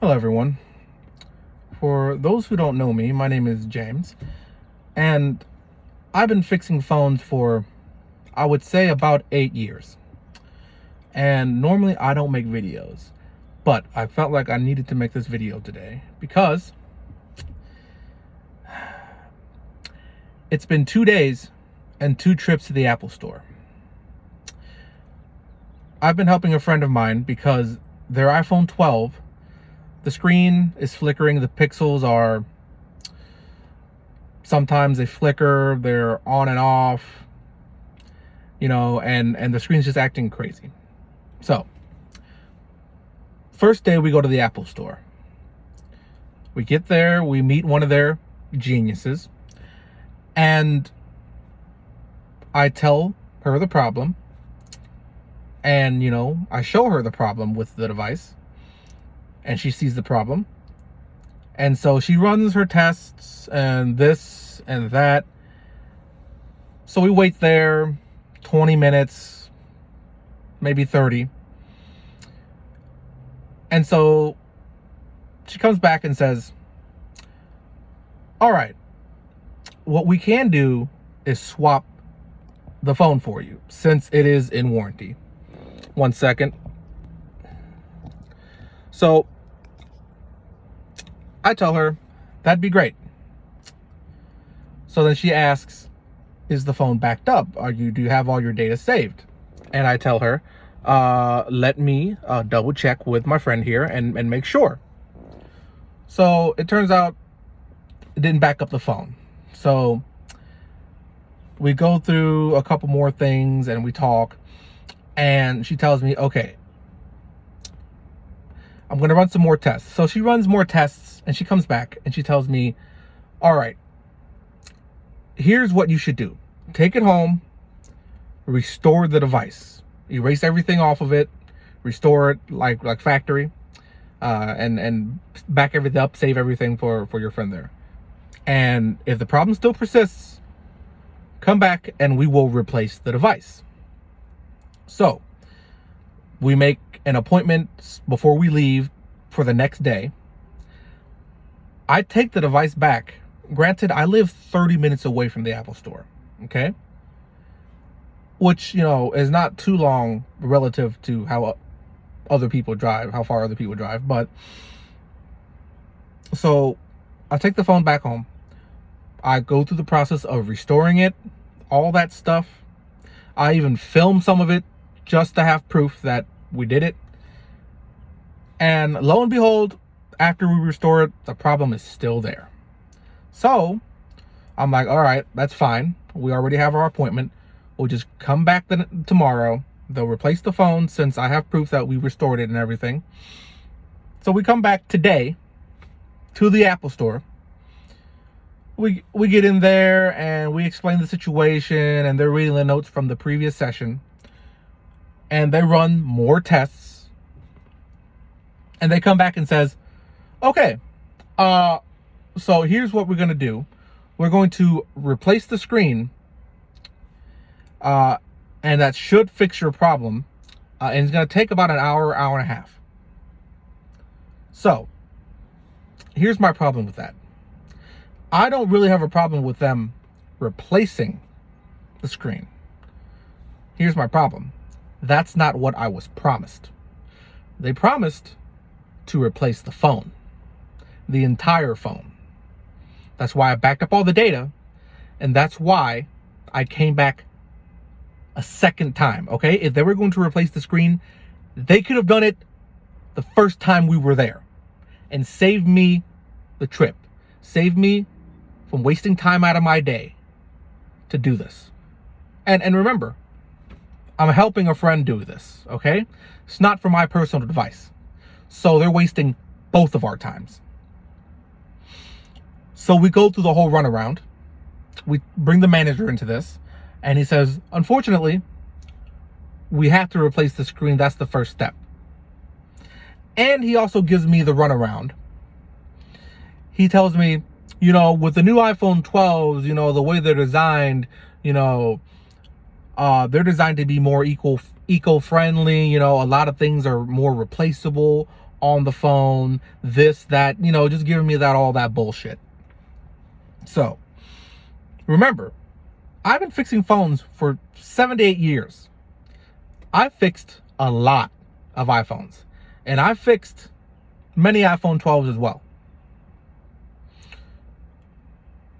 Hello, everyone. For those who don't know me, my name is James, and I've been fixing phones for, I would say, about 8 years. And normally I don't make videos, but I felt like I needed to make this video today because it's been 2 days and 2 trips to the Apple Store. I've been helping a friend of mine because their iPhone 12, the screen is flickering, the pixels are, sometimes they flicker, they're on and off, and the screen's just acting crazy. So, first day we go to the Apple Store. We get there, we meet one of their geniuses, and I tell her the problem, and, I show her the problem with the device, and she sees the problem. And so she runs her tests and this and that. So we wait there 20 minutes, maybe 30. And so she comes back and says, all right, what we can do is swap the phone for you since it is in warranty. 1 second. So I tell her, that'd be great. So then she asks, is the phone backed up? Do you have all your data saved? And I tell her, let me double check with my friend here and make sure. So it turns out it didn't back up the phone. So we go through a couple more things and we talk, and she tells me, okay, I'm going to run some more tests. So she runs more tests and she comes back and she tells me, all right, here's what you should do. Take it home, restore the device, erase everything off of it, restore it like factory, and back everything up, save everything for your friend there. And if the problem still persists, come back and we will replace the device. So we make an appointment before we leave for the next day. I take the device back. Granted, I live 30 minutes away from the Apple Store, okay? Which, is not too long relative to how other people drive, how far other people drive. But so I take the phone back home. I go through the process of restoring it, all that stuff. I even film some of it just to have proof that we did it. And lo and behold, after we restore it, the problem is still there. So I'm like, all right, that's fine. We already have our appointment. We'll just come back tomorrow. They'll replace the phone since I have proof that we restored it and everything. So we come back today to the Apple Store. We get in there and we explain the situation, and they're reading the notes from the previous session. And they run more tests. And they come back and says, okay, so here's what we're going to do. We're going to replace the screen, and that should fix your problem. And it's going to take about an hour, hour and a half. So here's my problem with that. I don't really have a problem with them replacing the screen. Here's my problem. That's not what I was promised. They promised to replace the phone, the entire phone. That's why I backed up all the data, and that's why I came back a second time, okay? If they were going to replace the screen, they could have done it the first time we were there and saved me the trip, saved me from wasting time out of my day to do this. And remember, I'm helping a friend do this, okay? It's not for my personal device. So they're wasting both of our times. So we go through the whole runaround. We bring the manager into this, and he says, unfortunately, we have to replace the screen. That's the first step. And he also gives me the runaround. He tells me, with the new iPhone 12s, the way they're designed, they're designed to be more eco-friendly. A lot of things are more replaceable, on the phone, this, that, just giving me all that bullshit. So, remember, I've been fixing phones for 7 to 8 years. I've fixed a lot of iPhones, and I've fixed many iPhone 12s as well.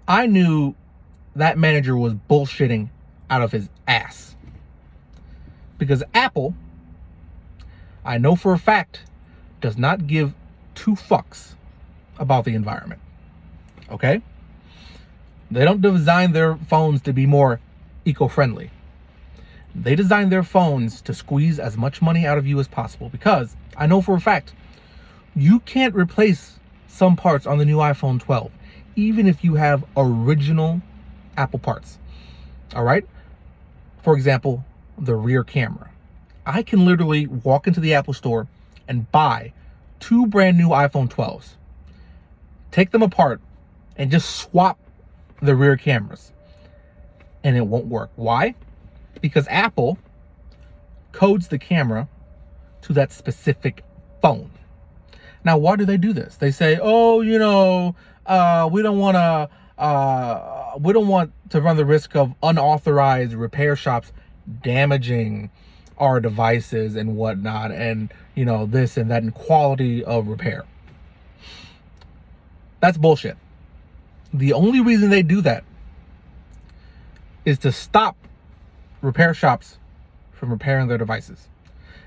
I knew that manager was bullshitting out of his ass. Because Apple, I know for a fact, does not give two fucks about the environment. Okay? They don't design their phones to be more eco-friendly. They design their phones to squeeze as much money out of you as possible, because I know for a fact you can't replace some parts on the new iPhone 12, even if you have original Apple parts. All right? For example, the rear camera. I can literally walk into the Apple store and buy 2 brand new iPhone 12s, take them apart, and just swap the rear cameras, and it won't work. Why? Because Apple codes the camera to that specific phone. Now, why do they do this? They say, oh, we don't want to run the risk of unauthorized repair shops damaging our devices and whatnot, and this and that, and quality of repair. That's bullshit. The only reason they do that is to stop repair shops from repairing their devices.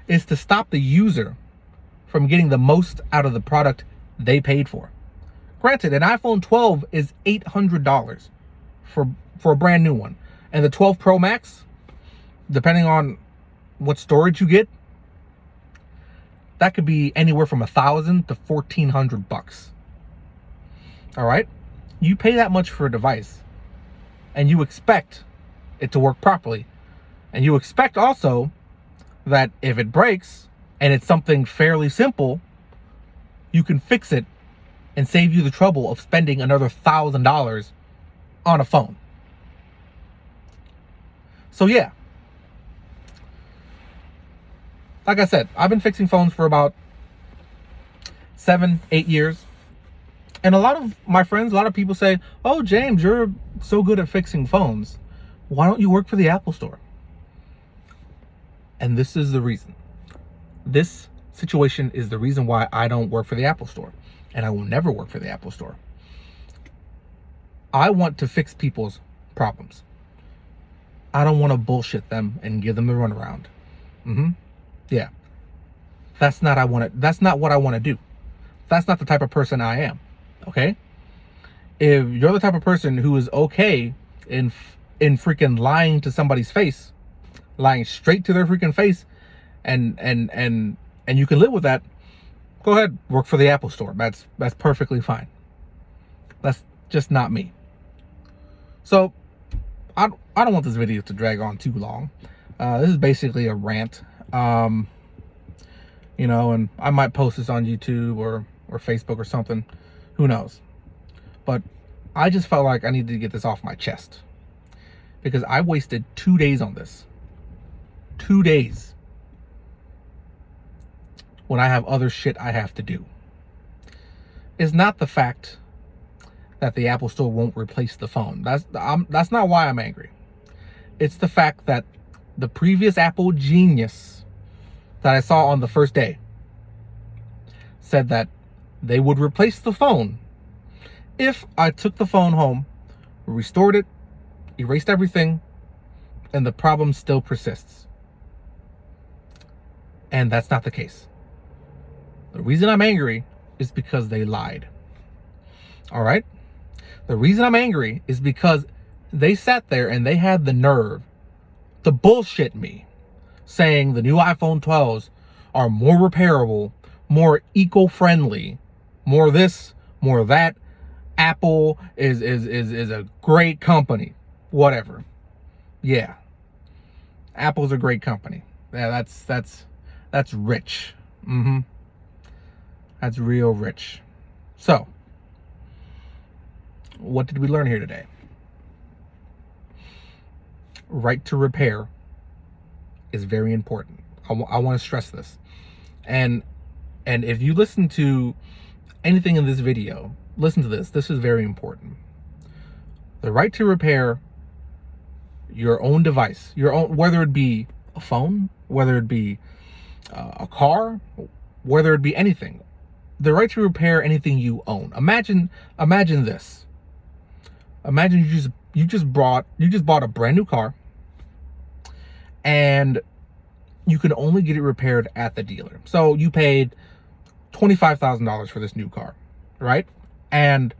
It's to stop the user from getting the most out of the product they paid for. Granted, an iPhone 12 is $800 for a brand new one. And the 12 Pro Max, depending on what storage you get, that could be anywhere from $1,000 to $1,400. All right? You pay that much for a device, and you expect it to work properly. And you expect also that if it breaks and it's something fairly simple, you can fix it and save you the trouble of spending another $1,000 on a phone. So yeah, like I said, I've been fixing phones for about 7, 8 years. And a lot of my friends, a lot of people say, oh, James, you're so good at fixing phones. Why don't you work for the Apple Store? And this is the reason. This situation is the reason why I don't work for the Apple Store. And I will never work for the Apple Store. I want to fix people's problems. I don't want to bullshit them and give them the runaround. Yeah. That's not what I want to do. That's not the type of person I am. Okay? If you're the type of person who is okay in freaking lying to somebody's face, lying straight to their freaking face, and you can live with that, go ahead, work for the Apple Store. That's perfectly fine. That's just not me. So I don't want this video to drag on too long. This is basically a rant. And I might post this on YouTube or Facebook or something. Who knows? But I just felt like I needed to get this off my chest, because I wasted 2 days on this. 2 days. When I have other shit I have to do. It's not the fact that the Apple Store won't replace the phone. That's not why I'm angry. It's the fact that the previous Apple genius that I saw on the first day said that they would replace the phone if I took the phone home, restored it, erased everything, and the problem still persists. And that's not the case. The reason I'm angry is because they lied. All right? The reason I'm angry is because they sat there and they had the nerve to bullshit me, saying the new iPhone 12s are more repairable, more eco-friendly, more this, more that. Apple is a great company. Whatever. Yeah. Apple's a great company. Yeah, that's rich. That's real rich. So, what did we learn here today? Right to repair is very important. I want to stress this. And And if you listen to anything in this video, listen to this. This is very important. The right to repair your own device, your own, whether it be a phone, whether it be a car, whether it be anything, the right to repair anything you own. Imagine this. Imagine you just bought a brand new car, and you can only get it repaired at the dealer. So you paid $25,000 for this new car, right? And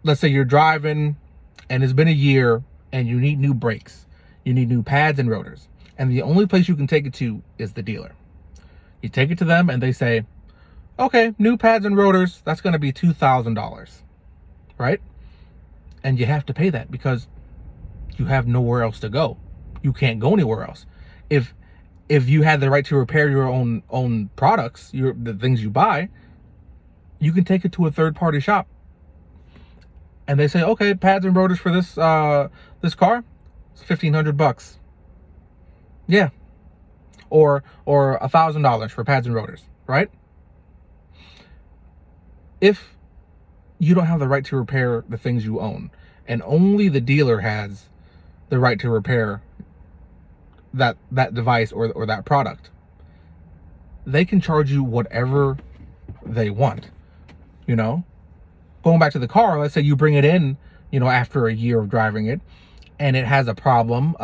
let's say you're driving and it's been a year and you need new brakes, you need new pads and rotors, and the only place you can take it to is the dealer. You take it to them and they say, okay, new pads and rotors, that's going to be $2,000, right? And you have to pay that because you have nowhere else to go. You can't go anywhere else. If you had the right to repair your own products, the things you buy, you can take it to a third-party shop. And they say, okay, pads and rotors for this this car, it's $1,500. Yeah. Or $1,000 for pads and rotors, right? If you don't have the right to repair the things you own, and only the dealer has the right to repair that device or that product, they can charge you whatever they want. You know, going back to the car, let's say you bring it in, you know, after a year of driving it, and it has a problem.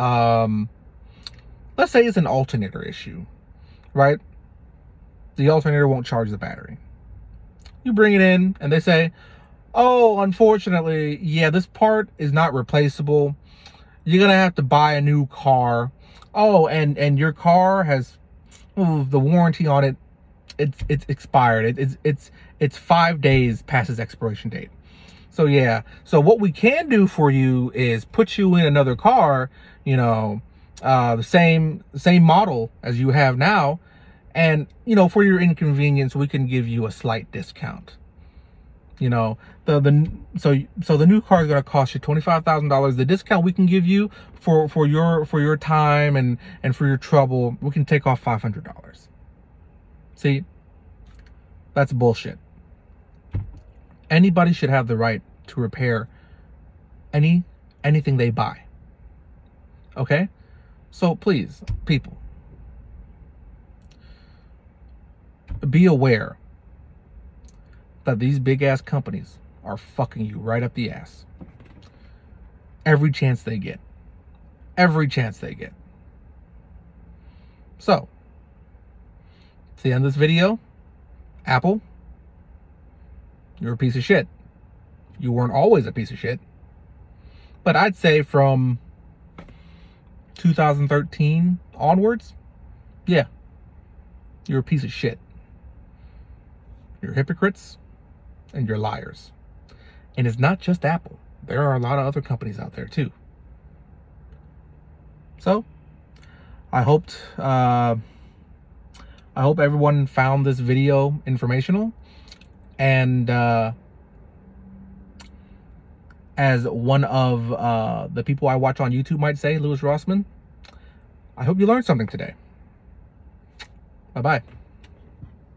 Let's say it's an alternator issue, right? The alternator won't charge the battery. You bring it in and they say, oh, unfortunately, yeah, this part is not replaceable. You're gonna have to buy a new car. Oh, and your car has the warranty on it. It's expired. It's 5 days past its expiration date. So yeah. So what we can do for you is put you in another car, you know, the same model as you have now, and you know, for your inconvenience, we can give you a slight discount. You know, so the new car is going to cost you $25,000. The discount we can give you for your time and for your trouble, we can take off $500. See, that's bullshit. Anybody should have the right to repair anything they buy. Okay? So please, people, be aware that these big ass companies are fucking you right up the ass every chance they get. Every chance they get. So, to the end of this video, Apple, you're a piece of shit. You weren't always a piece of shit, but I'd say from 2013 onwards, yeah, you're a piece of shit. You're hypocrites and you're liars. And it's not just Apple. There are a lot of other companies out there too. So, I hope everyone found this video informational. And as one of the people I watch on YouTube might say, Louis Rossman, I hope you learned something today. Bye-bye.